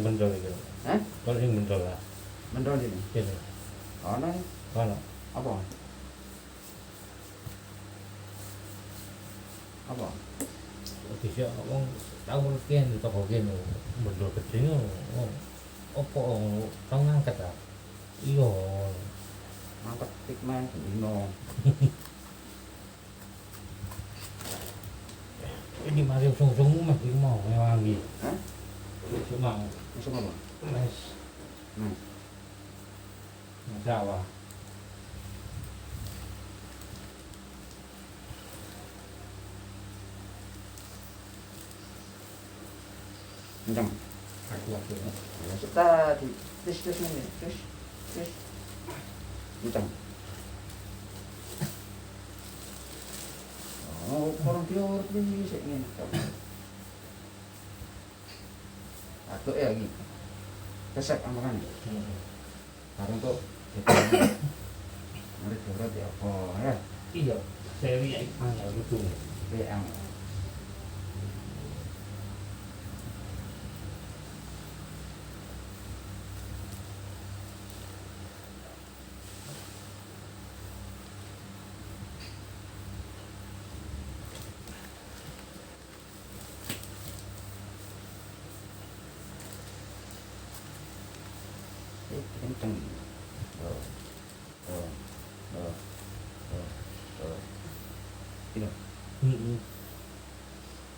mendol itu. Hah? Kalau sing mendol lah. Mendol ini. Ini. Ono nih. Ono. Apa? Apa? Bisa wong tau mungkin di toko kene mendol gede ngono. Opo tau ngangkat ah. Iya. Mangkat tik main dino. Ini masih sung-sung mah iki mau wangi. Hah? Cuma Masuk apa? mes Nah, Jawa. kencang. Aku. Ya sudah di tes ini, tes. Kencang. Oh, orang diurut ini sik ngene. Atuk ya iki. Kesek amakan. Karung tuh mari diurut ya apa ya. Iya, seri angel gitu. Yang kenceng. Oh. Ini. Heeh.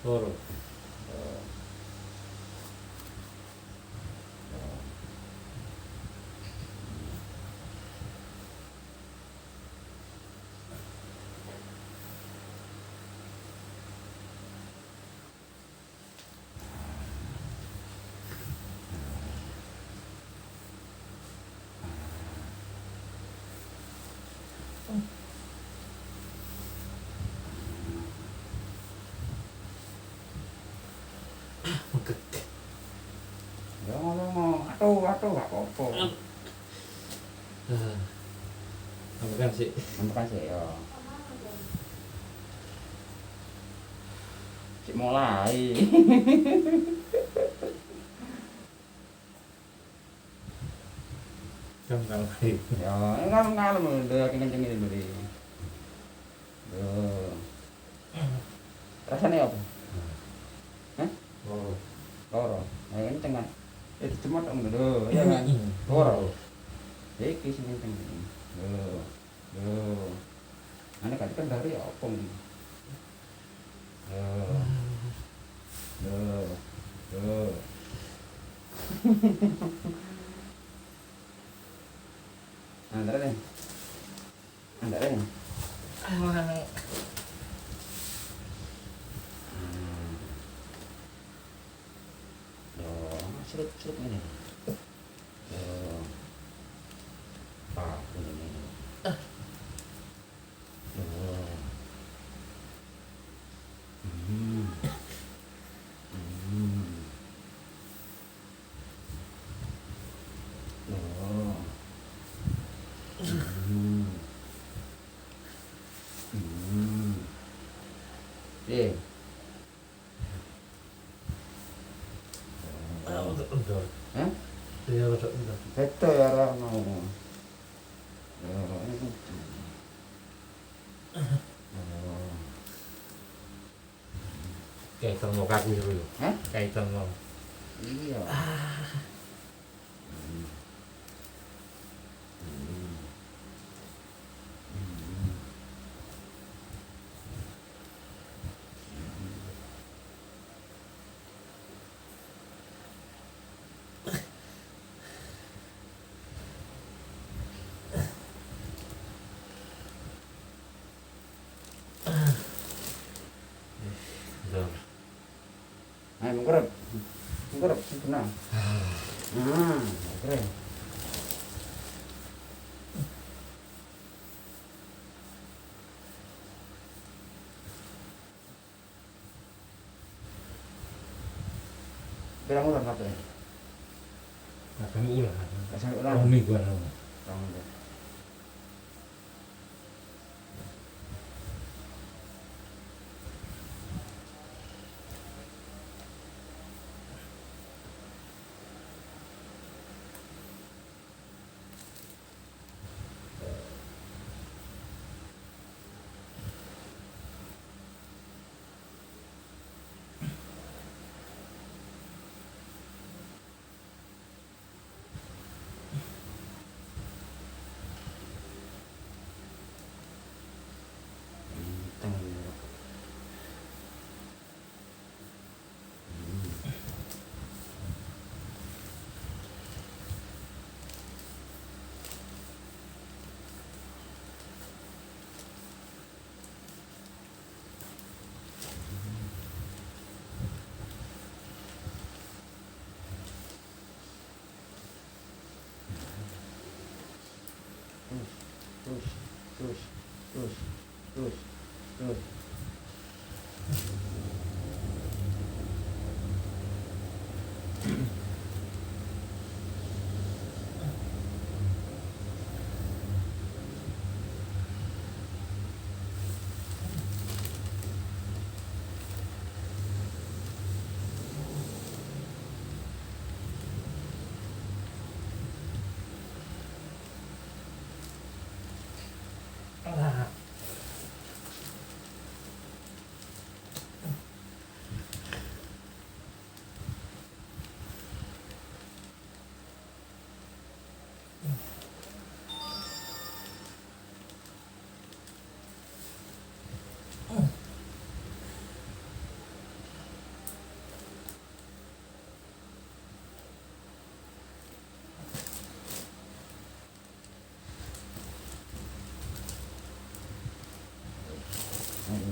Loro. Ya ngomong, atuh gak apa-apa. Kan sih. Makan sih ya. Cik mulai. Kan kalau kayak Ya, ngalem udah kenceng ini beri. Duh. Rasanya apa? Hah? oh. Loro. Nah, kenceng kan. Cemot dong dulu. Ya kan. Loro. Iki sing kenceng. Duh. Ane kan dari apa iki? Duh. Andare deh. Serut ini. Ah, ini. Eh. Udah. Hah? Iya, udah. Betul ya Rano. Ya, ini. Kayak termo kaku itu. Hah? Kayak termo. Iya. Udah. Ayo mengkurep, tenang. Keren. Berang ulang apa ya? Nah, kami ulang. Sampai ulang. Romi gua. Ulang. terus terus terus.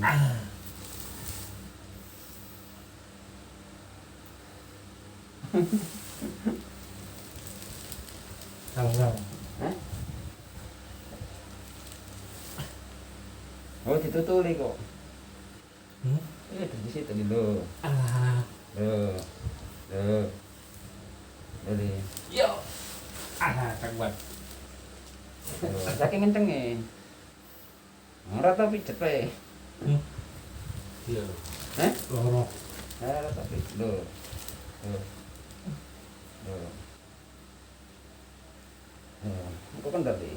Ah. Tangan. Hah? Oh ditutuli kok. Di situ dulu. Ah. Loh. Loh. Dari. Yo. Ah, kuat. Saking kencenge. Ora tau pijet wae. Iya. Hah? Loro. Ora tau pijet. Loh. Loh. Loh. Kok kan tadi?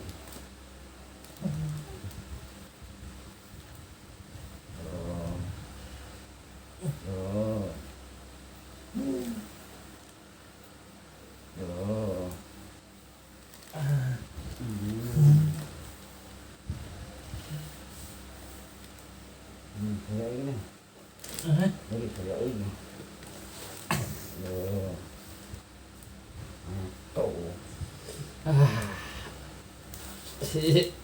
Oh. Oh. Oh. Kayak ini. Jadi kayak ini. Loh. Tuh. Ah. Si.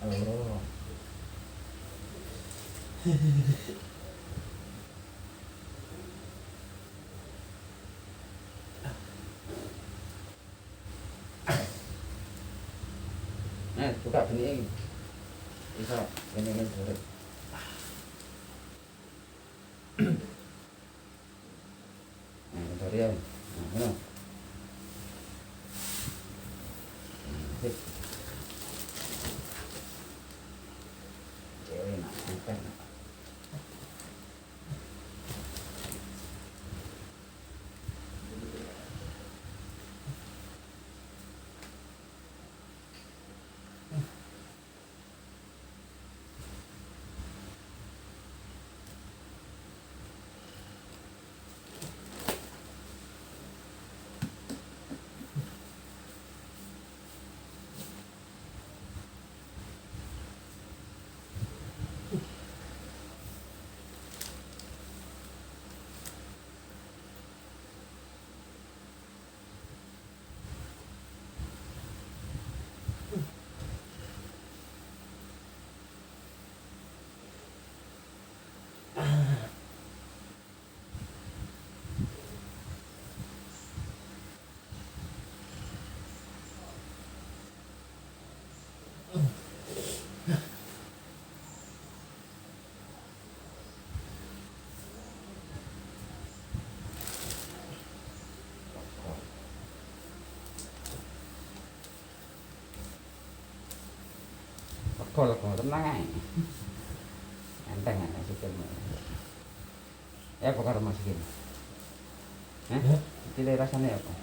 Oh. Buka benih. Bisa ini dulu. Dari ya. Nah, sip. Enak, enak. Kol tenang aja. Enteng aja sikil. Ya apa karo masukin? Hah? Sikile rasane apa?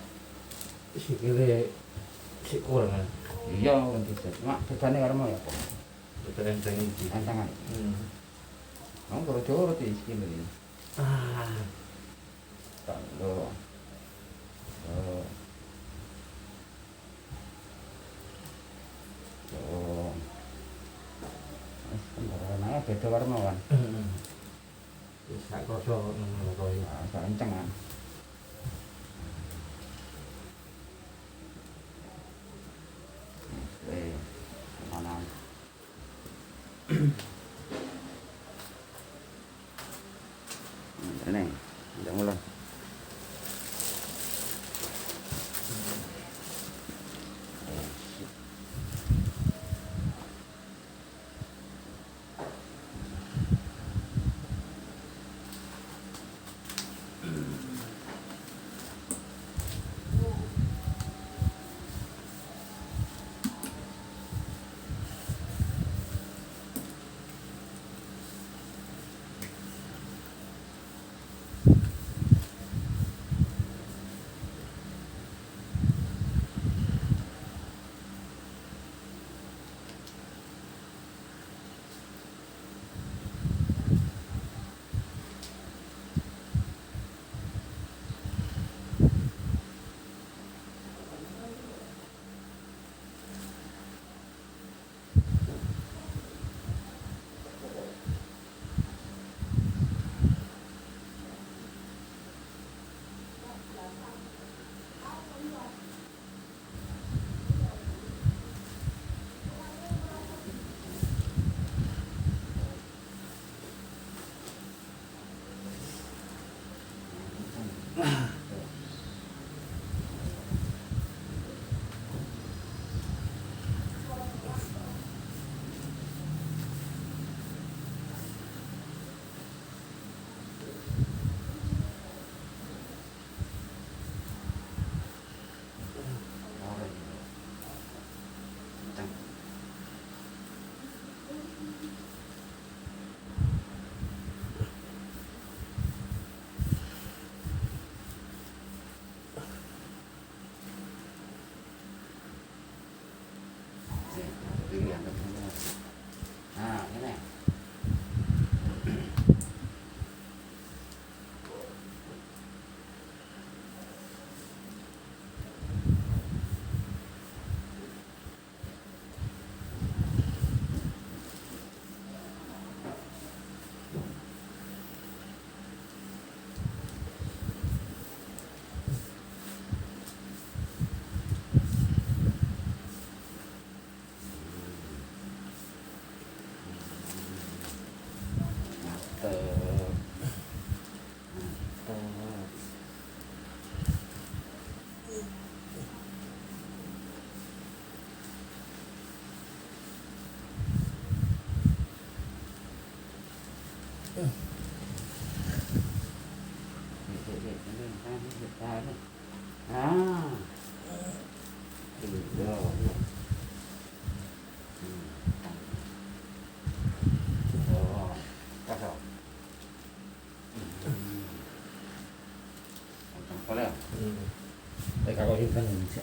Sikile sik kurang. Iya, kan bisa. Mak bedane karo mau ya apa? Betul enteng iki. Entengan. Kamu karo jorot iki sikile iki. Ah. Tak lo. Oh. Oh. Karena beda karo mau kan. Wis sak krasa ngono kaya. Sak kenceng kan. Ini, udah mulai. Nah, ini. Baik, kalau kita bisa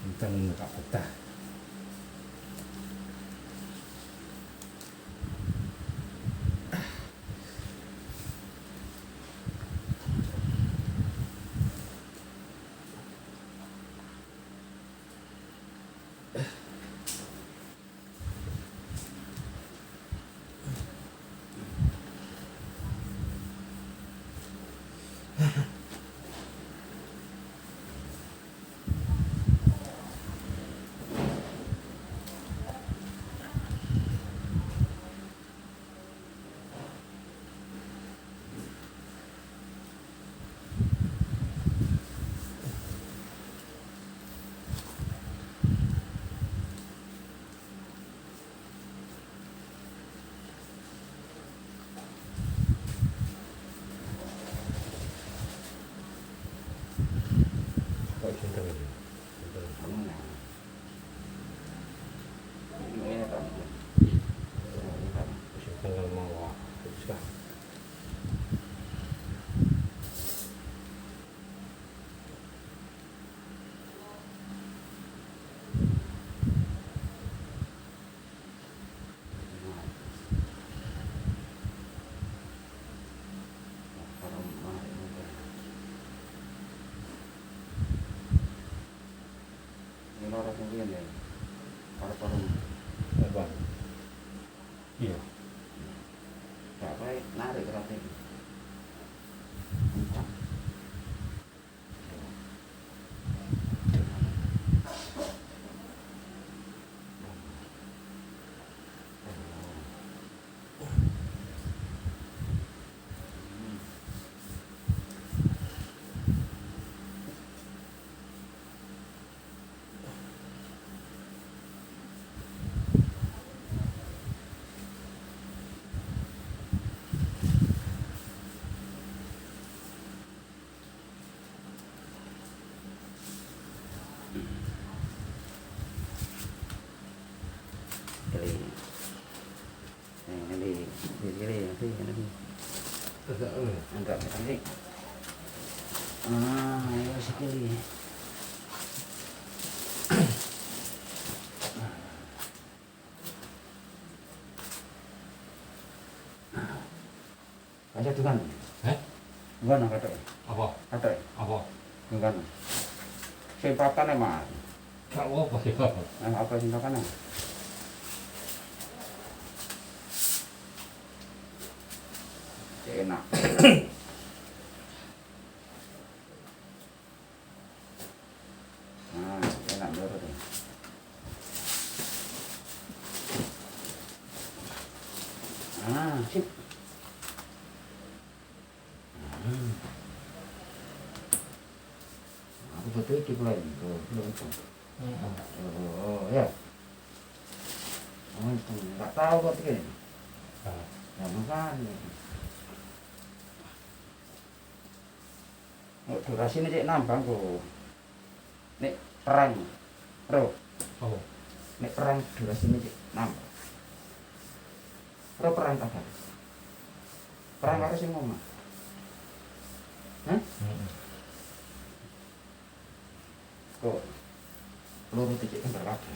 kita nggak betah. Kok cinta ini? Cinta mau sekarang. Apa? Iya. Gak baik, narik kereta ini. Enggak nanti. Ayo sekali. Aja tuh kan. Bukan kata. Apa? Kata. Apa? Bukan. Sepakan emang. Apa sih apa? Apa sepakan? Enak. Enak dulu tuh. Sip. Aku betul itu lagi tuh, belum tuh. Ya. Nggak tahu kok begini. Ya makanya. Durasi ini cek nambah kok. Nek perang, bro. Oh. Nek perang durasi ini cek nambah. Bro perang apa? Perang harus yang ngomong. Kok peluru titik kan berlaku.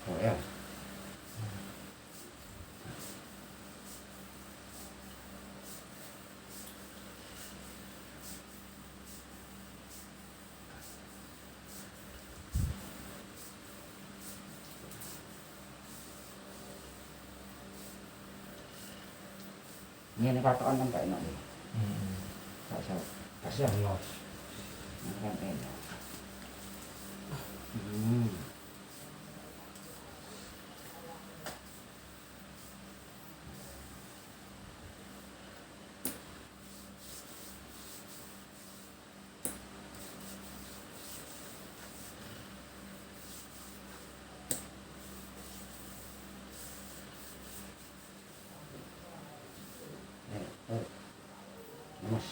Oh ya. Ini katokan kan gak enak nih. Gak usah. Kasih ya. Kan enak. Mas.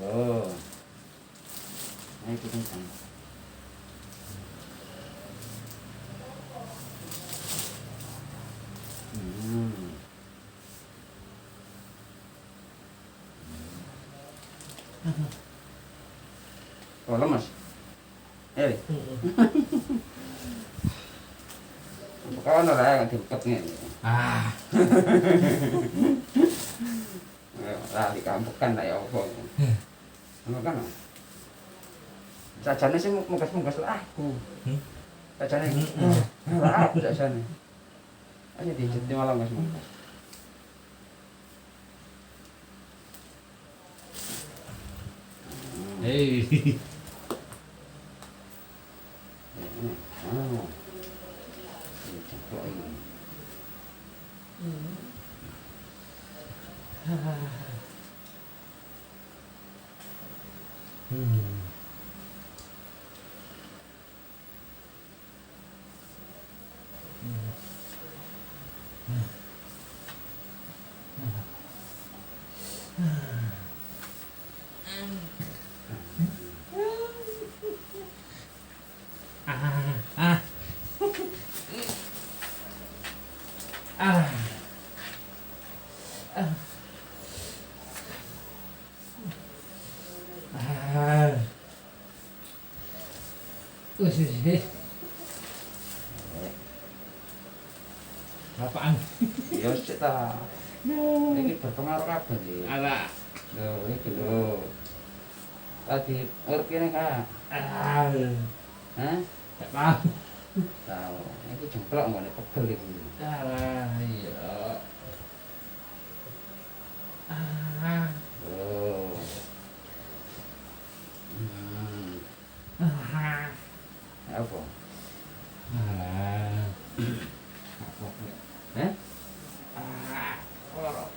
Oh, ini kencang. Oh, lemas. Kawan orang yang dipetnya. Lali kampukan lah ya apa. Kan. Sajane sih mungkas-mungkas lah aku. Sajane. Lah aku sajane. Aja dijeti malah mungkas-mungkas. Hei. sih. Apaan? Ya sik ta. Iki berpengaruh kabeh iki. Ala. Lho, iki lho. Tadi urip kene ka. Ah. Hah? Tak mau. Tahu. Iki jemplok ngene pegel iki. Alah, iya. Ah. Oh. Ah. Apa? Ah. Apa? Hah? Ah. Oh.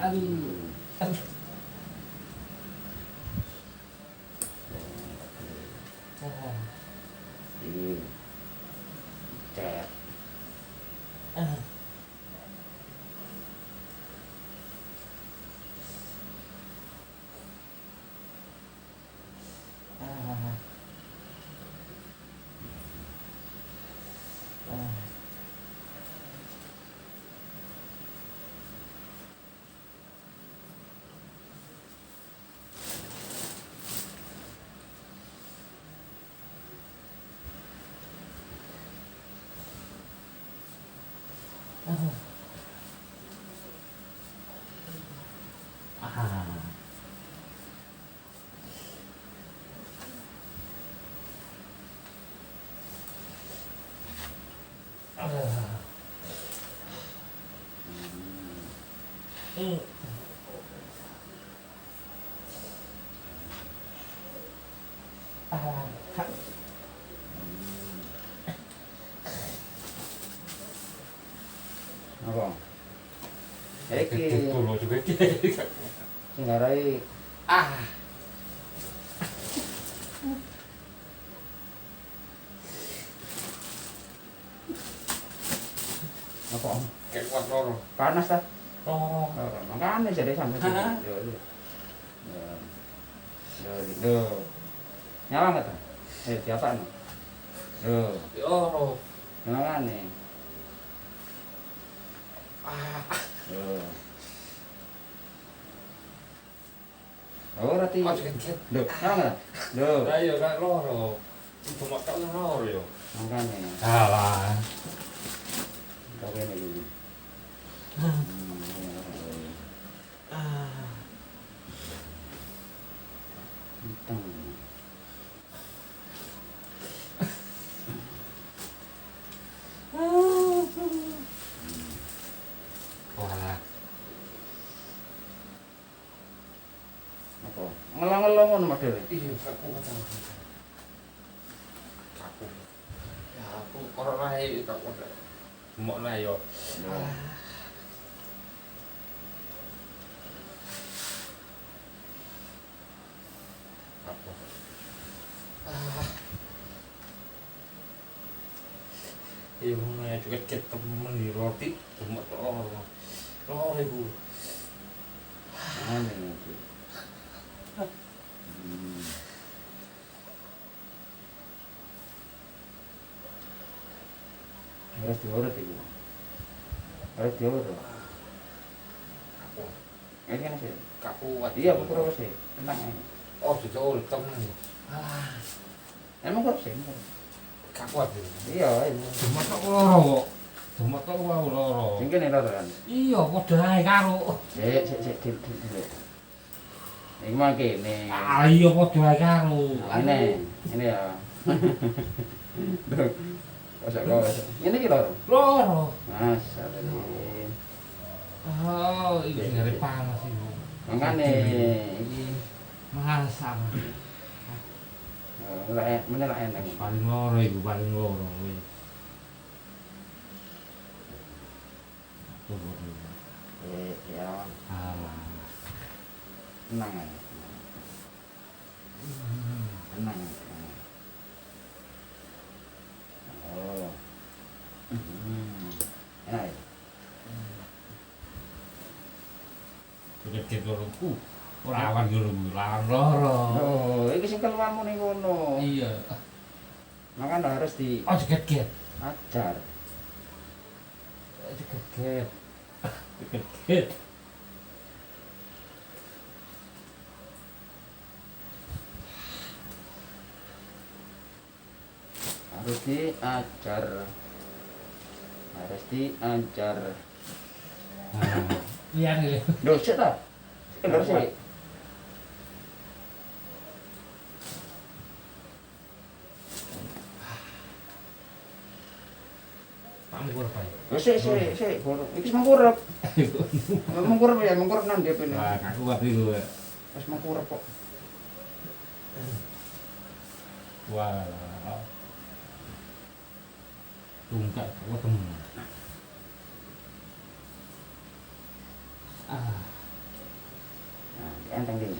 Aduh. Aduh. Ah. Ini. Cet. Ah. Ah. Ah. Ah. Ah. Ah. Ah. Apa? Iki Kulo juga iki. sing ngarai Ah. apa? Kayak kuat loro. Panas ta? Oh. Makanya jadi sampai sini. Hah? Yo. Yo. Nyala nggak tuh? Siapa nih? Yo. Loro. Makanya. Ah. Yo. Oh, berarti. Oh, sedikit. Loh, nyala nggak? Loh. Ayo kan loro. Cuma tak loro yo. Makanya. Alah. Kau ini dulu. Ah. Hitam. Wah. Apa? Ngelang-ngelang ngono model. Iya, aku kata. Aku. Ya aku ora rae tak kok. Mok lah yo. Apa? Ah. Iya, mulai juga cek temen di roti, cuma loro. Loro ibu. Makanya itu. Harus diurut itu. Harus diurut. Aku Ini kan sih. gak kuat. Iya, aku kurang sih. Tenang aja. Oh, jujur temen. Ah, Emang kurang sih. gak kuat itu. Iya, itu. Cuma tok loro. Cuma tok wae loro. Sing kene lho kan. Iya, padha ae karo. Sik. Iki mah kene. Ah, iya padha ae karo. Ini ya. Duh. Masa kau. Ini iki lho. Loro. Masyaallah. Oh, iki ngare panas iku. Makane iki Masak. menelak enak. Paling loro iku, paling loro kuwi. Ya, Alah. tenang aja. Tenang. Oh. Enak ya? Gede loroku. Ora awan loro, lawan loro. Oh, iki sing keluarmu ning kono. Iya. Makanya harus Oh, diget-get. diajar. Diget-get. Diget-get. Harus diajar. Harus diajar. Lihat nih. Loh, sik ta? Lho sik. Pamkur apa ya? Loh sik. Iki wis mengkurep. Mengkurep ya, mengkurep nang dia pene. Wah, aku kuat itu. Wis mengkurep kok. Wah. Tungkak kok temen. Ah. Nah, enteng ding.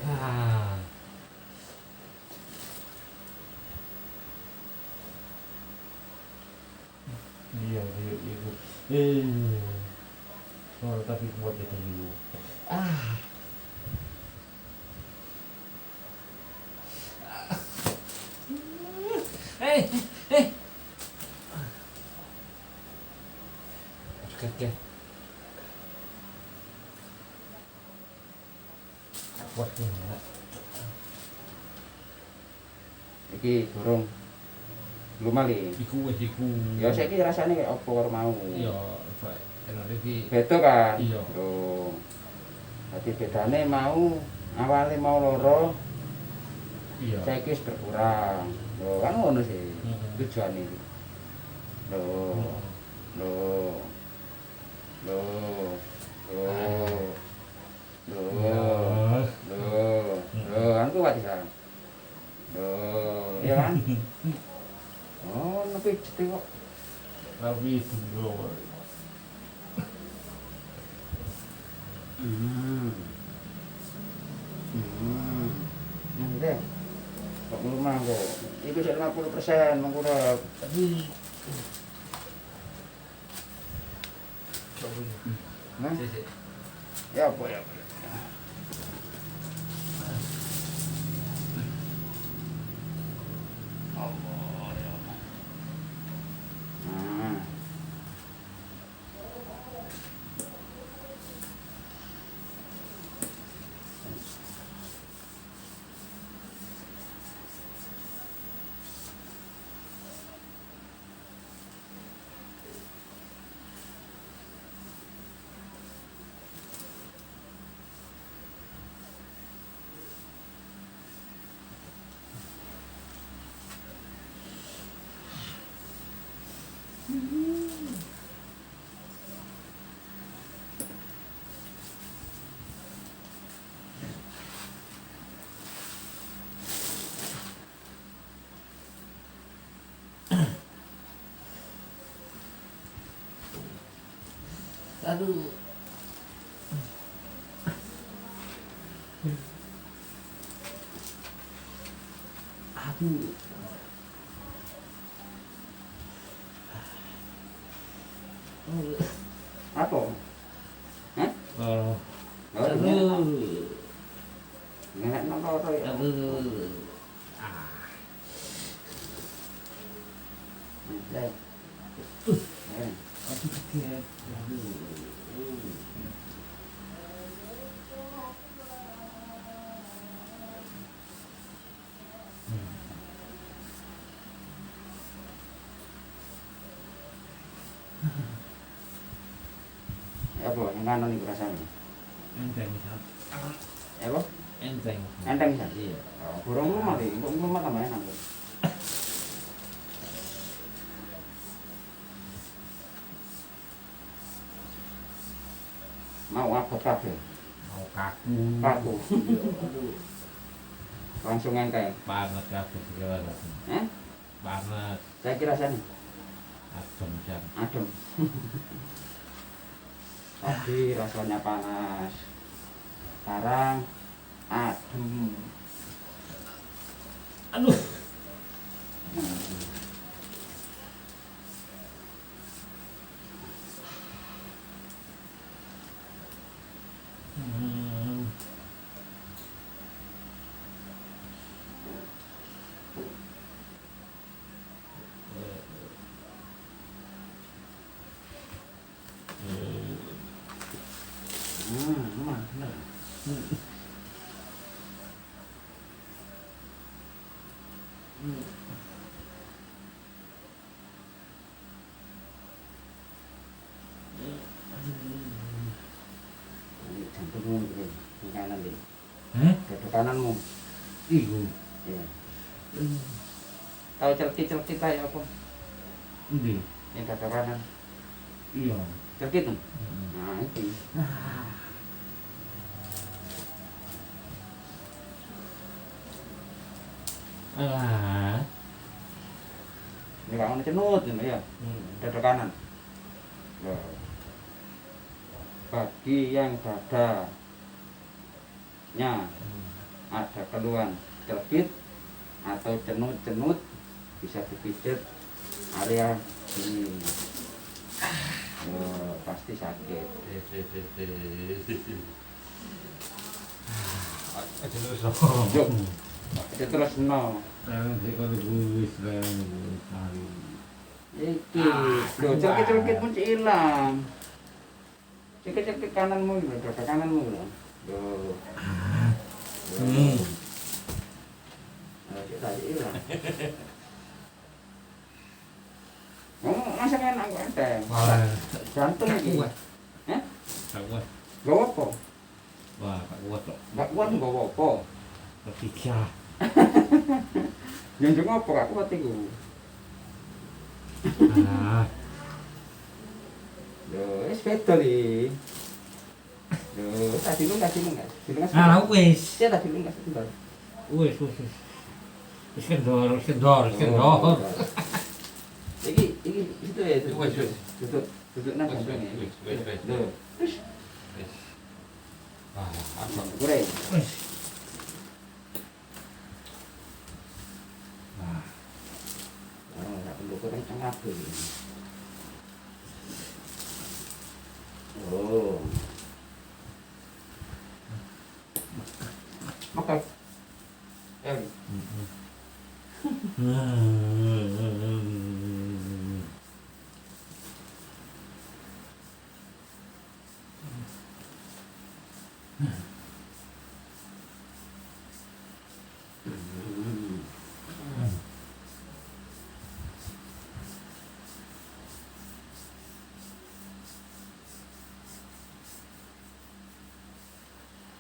Ah. Iya. Oh, tapi kuat itu dulu. Ah. Eh. Oke. Kuat ya. Iki durung lumali. Iku. Ya saiki rasane kaya apa karo mau. Iya, enak iki. Beda kan? Iya. Loh. Dadi bedane mau awale mau loro, Iya. saiki wis berkurang. Loh, kan ngono sih. Heeh. Tujuane iki. Loh. Loh. Loh. Loh. Loh. Loh, kan kuat ya. Loh, iya kan? Oh, nepi jete kok. Tapi dulu. Nanti kok ngomong kok. Iku sik 50% mengkurep. Tapi Nah, sih. ya apa ya. Allah ya. Nah. Aduh. Aduh. Apa? Hah? Oh. Oh, iya. Aduh. Ngenek nang loro ya. Aduh. Ah. Lek. Aduh kaget. Aduh. Ya apa yang kanan iku rasane? Enteng misal. Ya apa? Enteng. Enteng bisa. Iya. Oh, burung lumah iki, kok lumah tambah enak. Mau abot kabeh. Mau kaku. Kaku. Aduh. Langsung enteng. Banget kaku segala. Eh? Banget. Saya kira rasane Adem jam. adem. Tadi rasanya panas. Sekarang adem. Aduh. kananmu. Iku. Iya. Tahu celkit-celkit kayak apa? Endi? Yang dada kanan. Iya. Celkit tuh. Nah, itu. Alah. Ini kamu cenut ini ya. Dada kanan. Nah. Bagian dadanya ada keluhan celkit atau cenut-cenut, bisa dipijat area ini. Pasti sakit. Aja terus no. Yuk, itu terus no. Sik kok wis kali. Iki, lho celkit-celkit pun hilang. Celkit-celkit kananmu lho, dada kananmu lho. Lho. Tadi hilang. Ngomong masa enak kok enteng. Jantung iki. Hah? Tak kuat. Gawa apa? Wah, tak kuat kok. Gak kuat gawa apa? Ketiga. Njunjung apa gak kuat iku? Ah, Lho, wis beda li. Lho, tadi lu enggak. ah wis. Ya tadi lu enggak sebentar. Wis. Wis kendor. Iki itu ya itu. Wis. Duduk nang jantungnya. Wis. Lho, terus Ah, apa? goreng. Wis. Nah, Oh, enggak perlu goreng tengah dulu. Oh. Oke. Ya.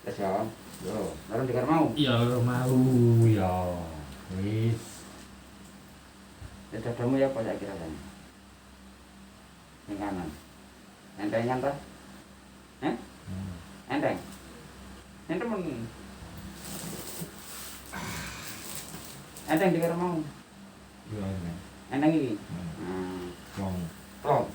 Tes ya. Yo, naruh di kamar mau. ya mau ya. Wis. Ya dadamu ya apa ya kira-kira? Yang kanan. Entengan ta? Enteng. Enteng men. Enteng di kamar mau. Ya ini. Enteng iki. Wong. Plong.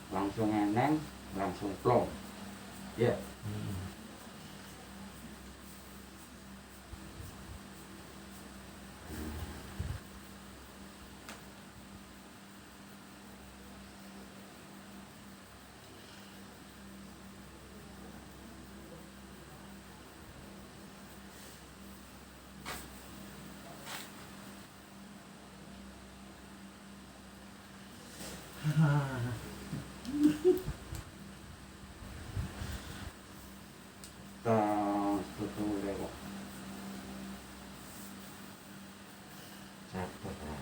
Langsung eneng, langsung plong. Ya. Tas betul ya kok. Capek lah.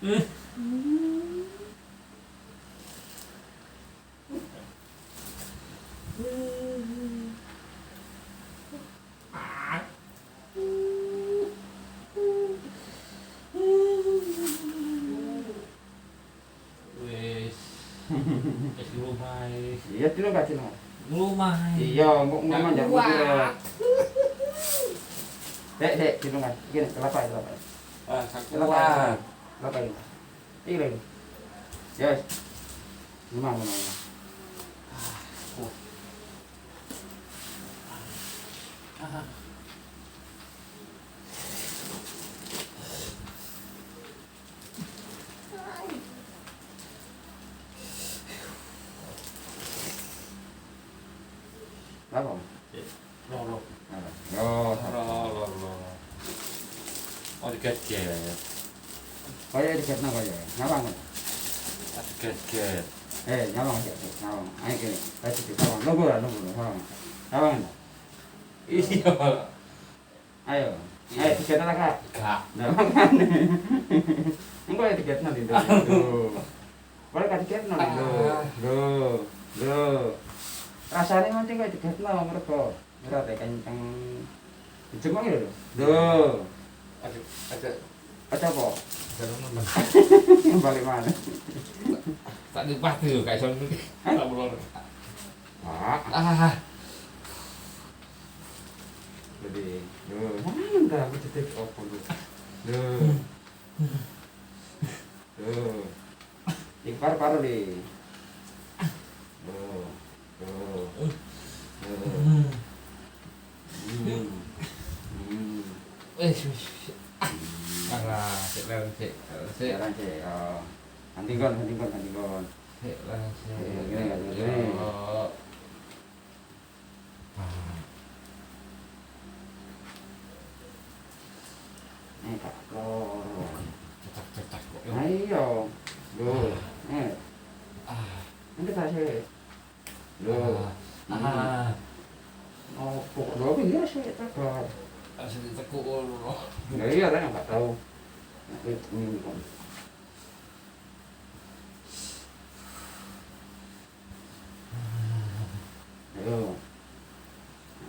Wis. Wis lumai. Iya dulu gak sih? Lumai. Iya, kok ngomong jangan bulat. Dek, dulu kan. Gini, kelapa. Ah, Kelapa. Kelapa ini. Ini lagi. Yes. Gimana? Oh diget-get. Kaya diketno kaya. Nyawang. Diget-get. Nyawang ya. Nyawang. Ayo kene. Kasih nyawang. Nunggu lah, nunggu. Nyawang. Iya. Ayo. Ayo diketno lah, Kak. Gak. Nah, makane. Engko ya diketno lho. Boleh kan diketno lho. Lho. Rasane mancing kaya diketno mergo ora teh kenceng. Dijengok lho. Lho. Ada Ada apa? teman. Balik mana? Tak dipati yo kayak sono iki. Tak belum. Ah. Jadi, enggak aku titik apa lu. Iki paru-paru di. Wis. Alah, sik. Sekarang sih, nanti kon. Sik lah. Gini enggak gini. Kak loro. Cetak kok. Nah iya. Lho, Nanti kasih. Lho. Oh, kok lho iki ya sih tebar. Asli tekuk ngono. Nah iya kan enggak tahu. Ini kan.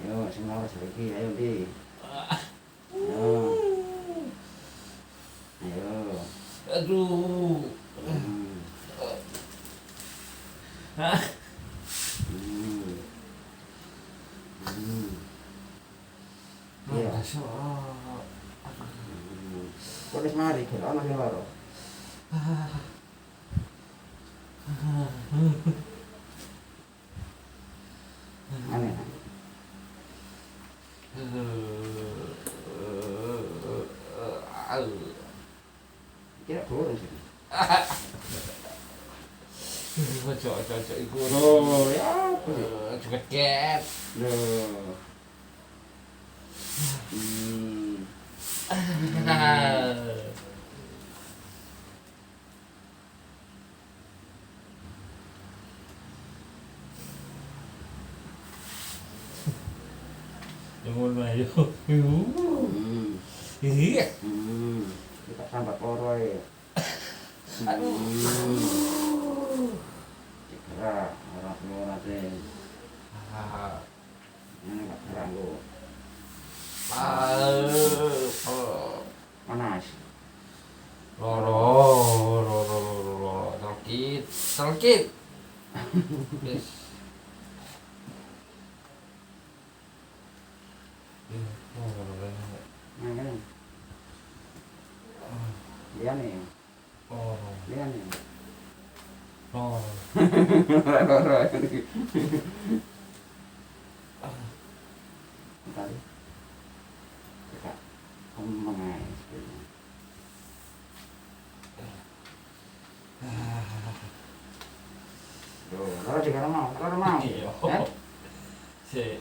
Ayo, sing lawas lagi, ayo di. Ayo. Aduh. Hah? Iya. Kok wis mari kira ana sing loro. Aneh. Kira turun sih. Cocok iku. Oh, ya. Ceket. Loh. Ngono ayo. Iya. Kita sambat loro ya. Aduh. Gerak, orang semua nanti. Ini nggak gerak lu. Panas. Loro. Sakit. Yes. Nah, kan. Dia nih. Dia nih. Loro. Tadi. Kita ngomong aja. Loro juga mau. Iya. Sik.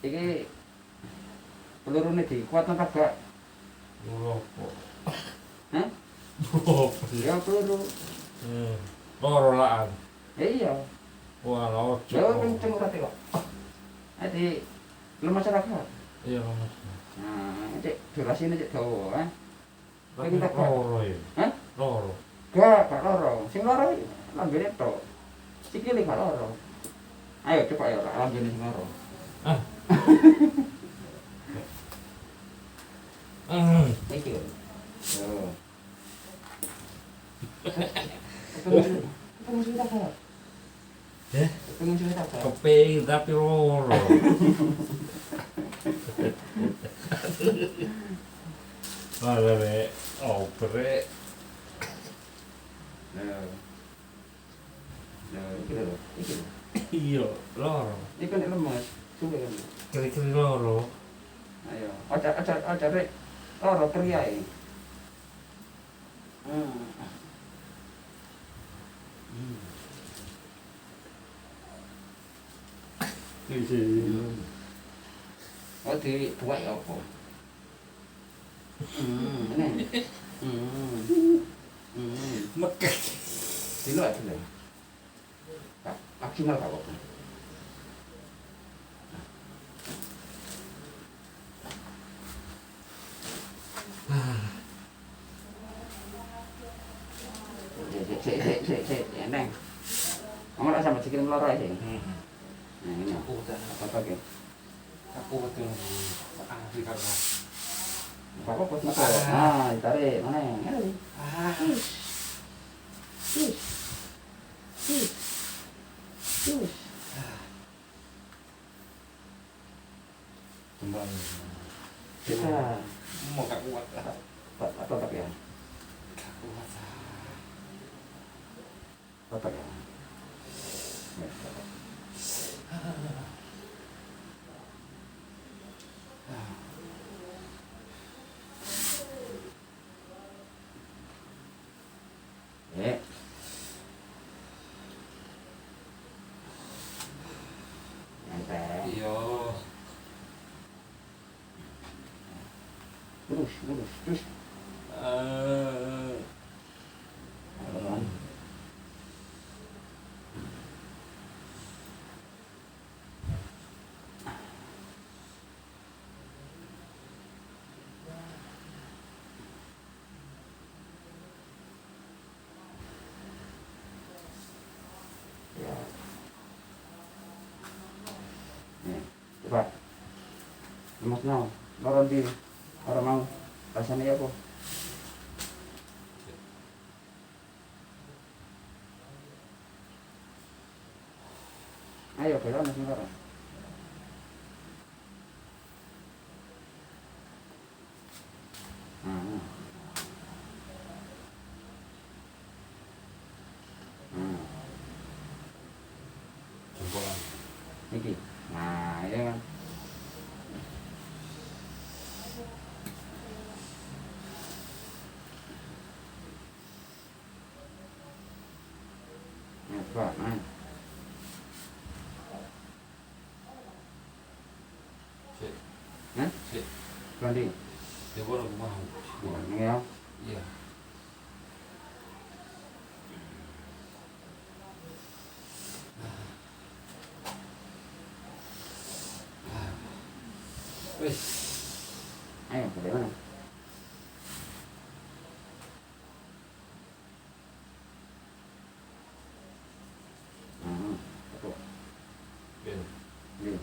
Iki pelurune dikuatno ta gak? Loro. Hah? Ya peluru. Loro laan. Iya. Wah, loro. Yo kenceng ora kok. Ati lemas masyarakat. Iya, Mas. Nah, cek durasine cek dawa, Tapi loro ya. Hah? Loro. Gak loro. Sing loro lambene tok. Sikile gak loro. Ayo coba ya lambene sing loro. Iki lho. Yo. Ketemu sing tak kok. Ya? Ketemu sing tak kok. Keping tapi loro. Malah rek, oprek. Nah, iki lho. Iya, loro. Iki kan lemas. Coba kan. Kiri-kiri loro. Ayo, aja rek. Loro priyae. Oh, di buat apa? Ini. Mekek. Dino aja deh. Maksimal kak kok. Sik, eneng. Kamu lak sampe dikirim loro ya, Sing. Nah, ini. Aku udah. Apa ke? Aku betul. Di kamar. Apa kok mata? Ah, ditarik mana? Ngene. Ah. Ih. Kembali. Kita Mau gak kuat. apa ya? Gak kuat. Apa ya? Eh. Nempel. Iya. Terus. Eh. Ya. Nih, coba. Mas mau, loro di orang mau rasanya apa? Ayo, bela mas loro. Hmm. Jempolan. Iki. Nah, ya kan. Nah, coba, nah. Sik. Hah? Sik. Ganti. Jempolan aku mau. Ini ya. Iya. Wis. Ayo, bagaimana? Hmm, betul. Ben. Ini.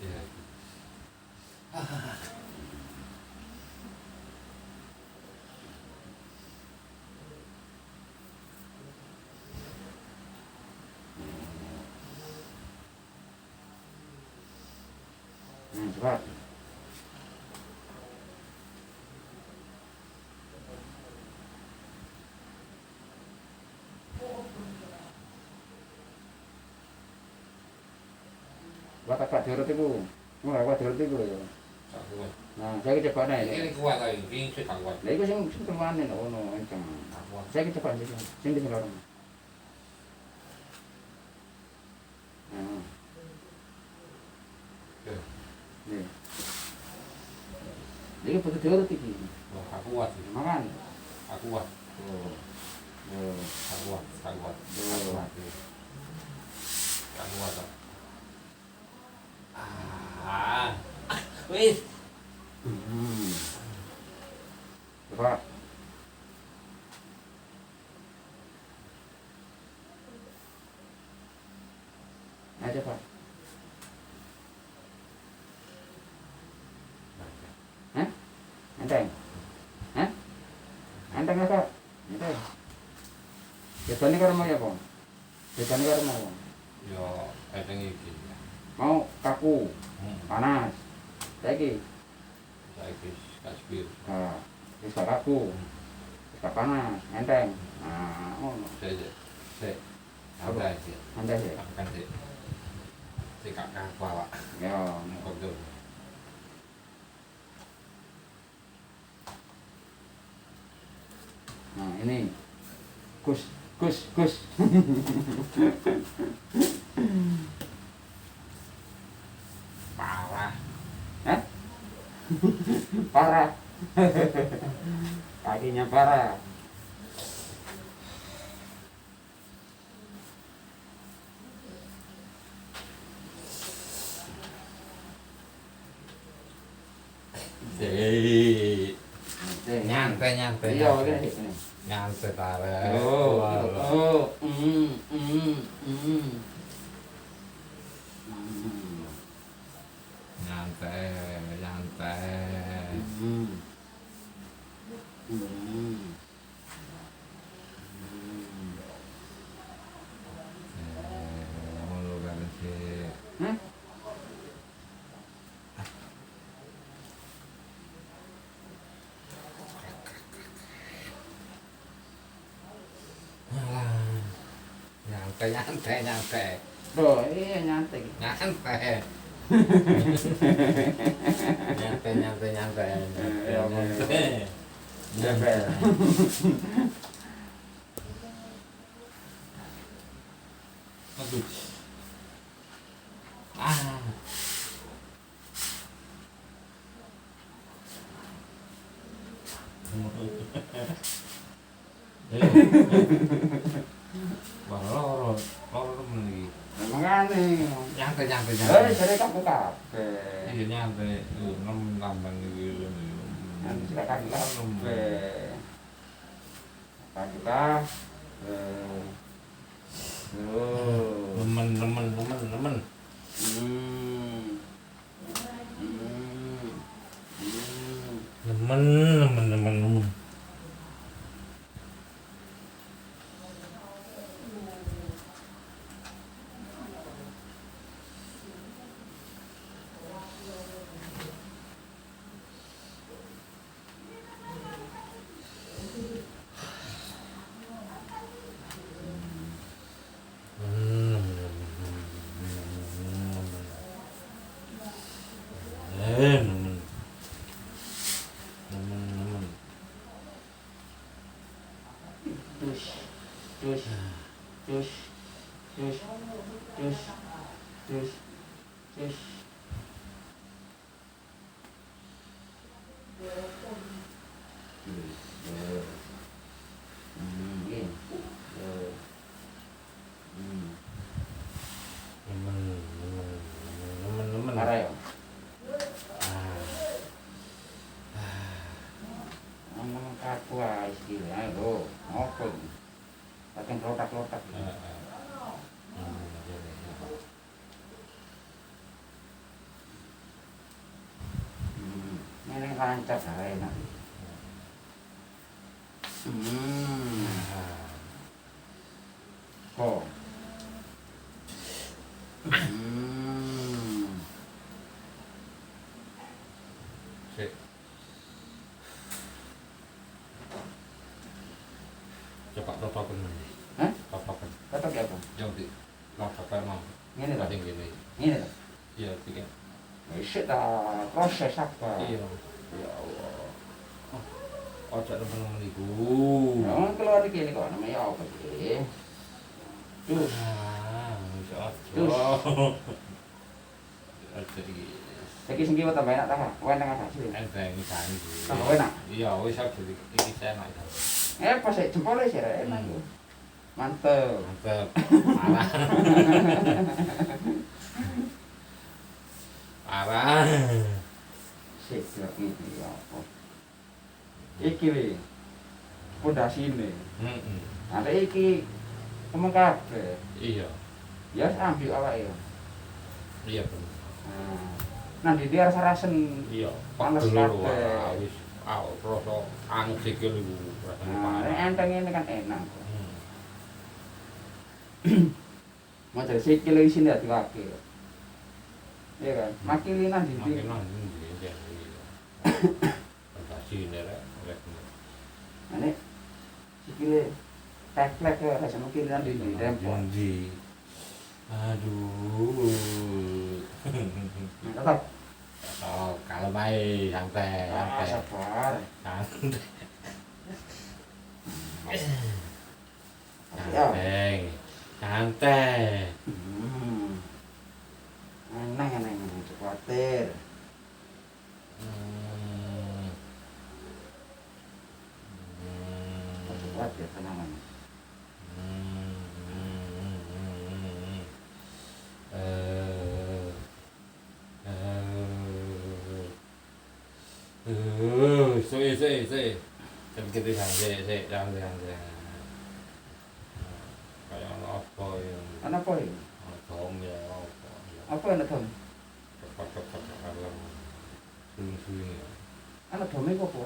Iya. Coba. Coba tak diurut itu. Mau diurut itu ya. Gak kuat. Nah, saya coba nih. Ini kuat lagi. Ini sih gak kuat. Lah iku sing kemane ngono enceng. Gak kuat. Saya coba sing sing di lorong. Nah, Oke. nih. Iki butuh diurut iki. Wah, gak kuat. Makan. Gak kuat. Tuh. Tuh. Gak kuat. Gak kuat. Gak kuat. Gak kuat. Ah. Wis. Coba. Nah, coba. Hah? Enteng? Hah? Enteng apa? Enteng. Bedane karo mau ya, Bang? Bedane karo mau. Yo, kadang iki. Mau kaku, panas. Saiki, Saiki kasih. nah, wis gak kaku. Wis gak panas, enteng. Nah, ngono. Sik. Santai sih. Santai sih. Akan sih. Sik gak kaku awak. Ya, Kok tuh. nah ini. Kus. Parah. Hah? Parah. Kakinya parah. Hei, nyantai nyantai. Iya, ini. Nyantai tare. Oh, oh, Nyantai, nyantai. Ngono kan sih. Alah, nyantai nyantai nyantai. Oh, iya nyantai. Nyantai. Nyantai nyantai nyantai. Ya, Nyantai. Nyantai. Aduh. Ah. Wah, loro temen iki. Mangane. Nyantai nyantai Eh, nyantai. jare kaku kabeh. Iya nyantai. Nem tambang iki. Nanti silakan kabeh. Kaku Oh. Nemen. Nemen. Nemen. Terus. Nemen. Parah ya? Ngomong kaku ae istilahnya lho. Ngopo iki? Pakai lotak-lotak. Ini lancar ae enak. Kok. Sik. Coba totoken. Hah? Totoken. Tetep ya, Bang. Yang di totoken mau. Ngene lho. Paling gini. Ngene lho. Iya, tiga. Wis ta proses apa? Iya. Ya Allah. Ojo temen-temen iku. Nah, keluar iki kok namanya apa iki? Terus. Terus. Ojo iki. Saiki sing kiwa tambah enak ta? Enak apa sih? Enteng sani. Tambah enak. Iya, wis ojo iki enak. Pas jempolnya sih enak yo. Mantep. Mantep. Parah. Parah. Sik iki apa? Iki li. Pondasine. Heeh. Ada iki temen kabeh. Iya. Ya ambil awake yo. Iya bener. Nah, di dia rasa-rasen Iya, panas pegel kabeh. wis rasa anu sikil iku rasane Nah, parah. enteng ini kan enak. Hmm. Mau dari sikil lagi sini hati wakil. Iya kan? Makilinan di Makin nang ndi ya. Fantasi rek. Ini sikile teklek ya rasa makilinan di tempon. Ndi. Aduh. Tetap. Oh, kalau baik santai, santai. Sabar. Santai. Ya. Santai. Santai. Enak, khawatir. tenangan. Saya pikir di sana, jangan. Kayak apa yang Anak apa ini? Tom ya apa ya Apa anak dom? cepat alam suling ya Anak dom itu apa?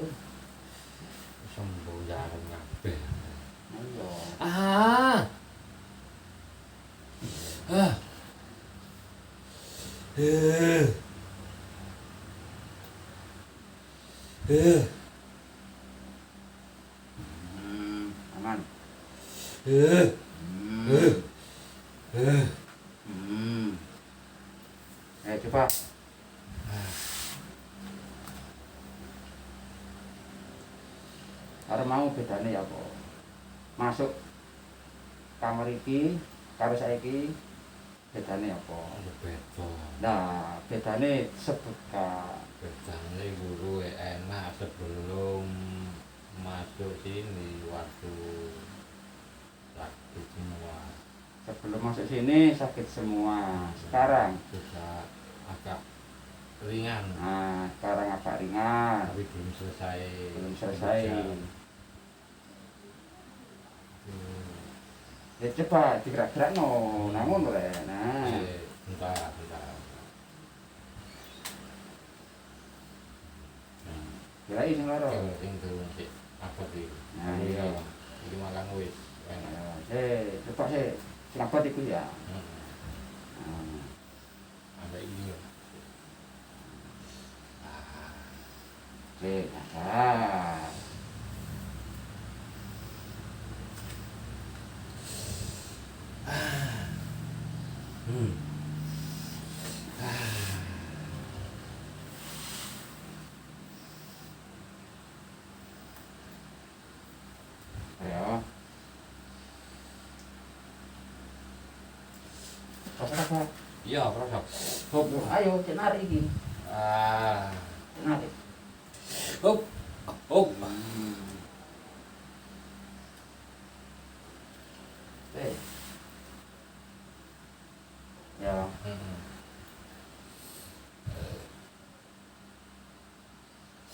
semboyan kabeh. Ayo. Ah. Ah. Eh. Aman. Eh. Coba. Arep mau bedane ya apa? Masuk kamar iki karo saiki bedane apa? Beda. Nah, bedane sebut Kak. Bedane guru enak sebelum masuk sini waktu sakit semua. Sebelum masuk sini sakit semua. Sekarang Sudah agak ringan. nah, sekarang agak ringan. Tapi belum selesai. Belum selesai. Ya coba digerak-gerak no, namun oleh. Nah, Bentar. kira sing loro. Sing turun sih. Apa sih? Nah, iya. Iki makan wis. Coba sih, sing abot iku ya. Nah, Ada ini. nah. Ayo. Apa? Iya, kerasa. Ayo, cek narik iki. Ah. Cek narik. Hop. Ya.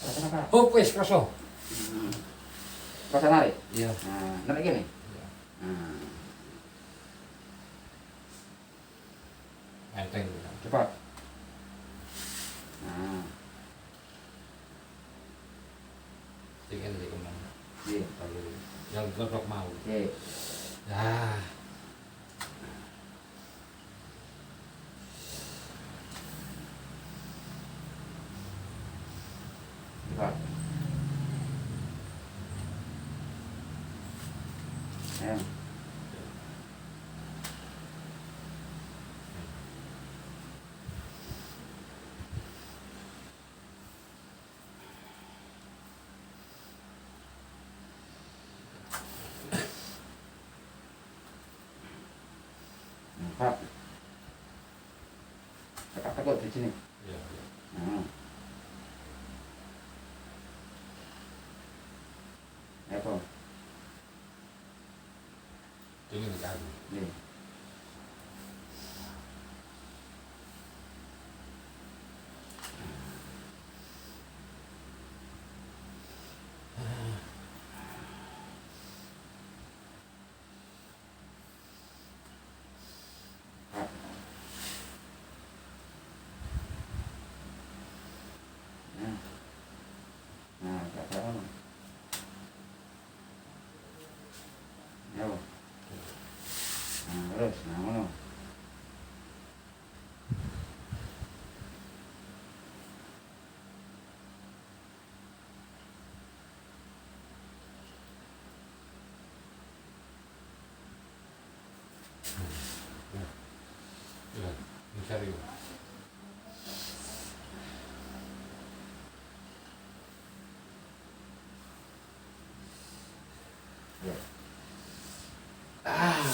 Apa? Hop wis kerasa. Kau narik? Iya. Nah, narik gini. Iya. Nah, Enteng. cepat. Nah, Tinggal di kemana? iya. Kalau yang tetap mau. Oke. Ah. Cepat. Ya. Pak. Tekuk di sini. Iya. Nah. Apa? Tinggal di kaki. Nih. Pak. Nah. Nah, tak tahu. Ya. Nah, terus, nah, ngono. Iya. Mencari. Ya. Ah.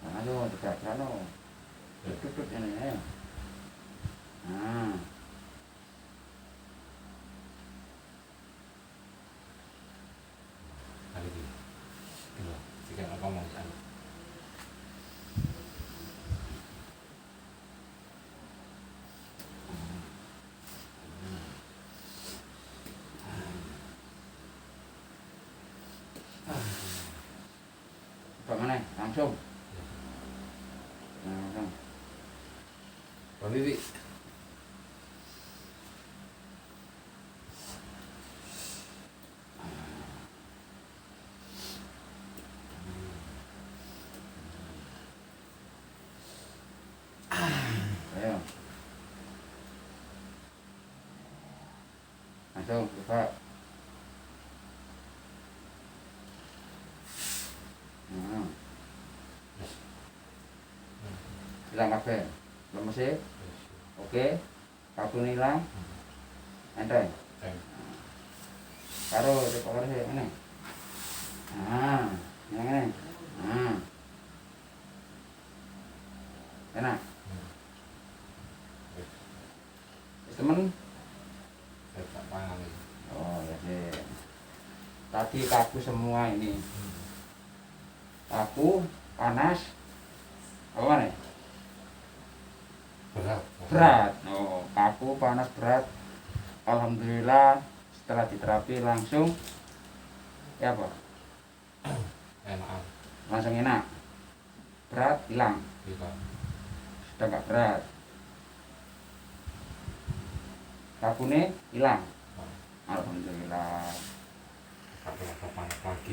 Nah, aduh, dekat no. Tutup ini ya. Nah. langsung. Langsung. Berdiri. Ayo. Langsung buka. Nah. Hilang kabeh. Lemes e. Oke. Kabun hilang. Enteng. Karo cepet karo sih ngene. Nah, ngene. Nah. Enak. Temen. Saya tak pangan. Oh ya sih. Tadi kaku semua ini. Kaku, panas. Apa nih? Berat. Berat. Oh, kaku, panas, berat. Alhamdulillah setelah diterapi langsung ya apa? Enak. Langsung enak. Berat hilang. Kita. Sudah nggak berat. Kabune hilang. Alhamdulillah. Kapan lagi.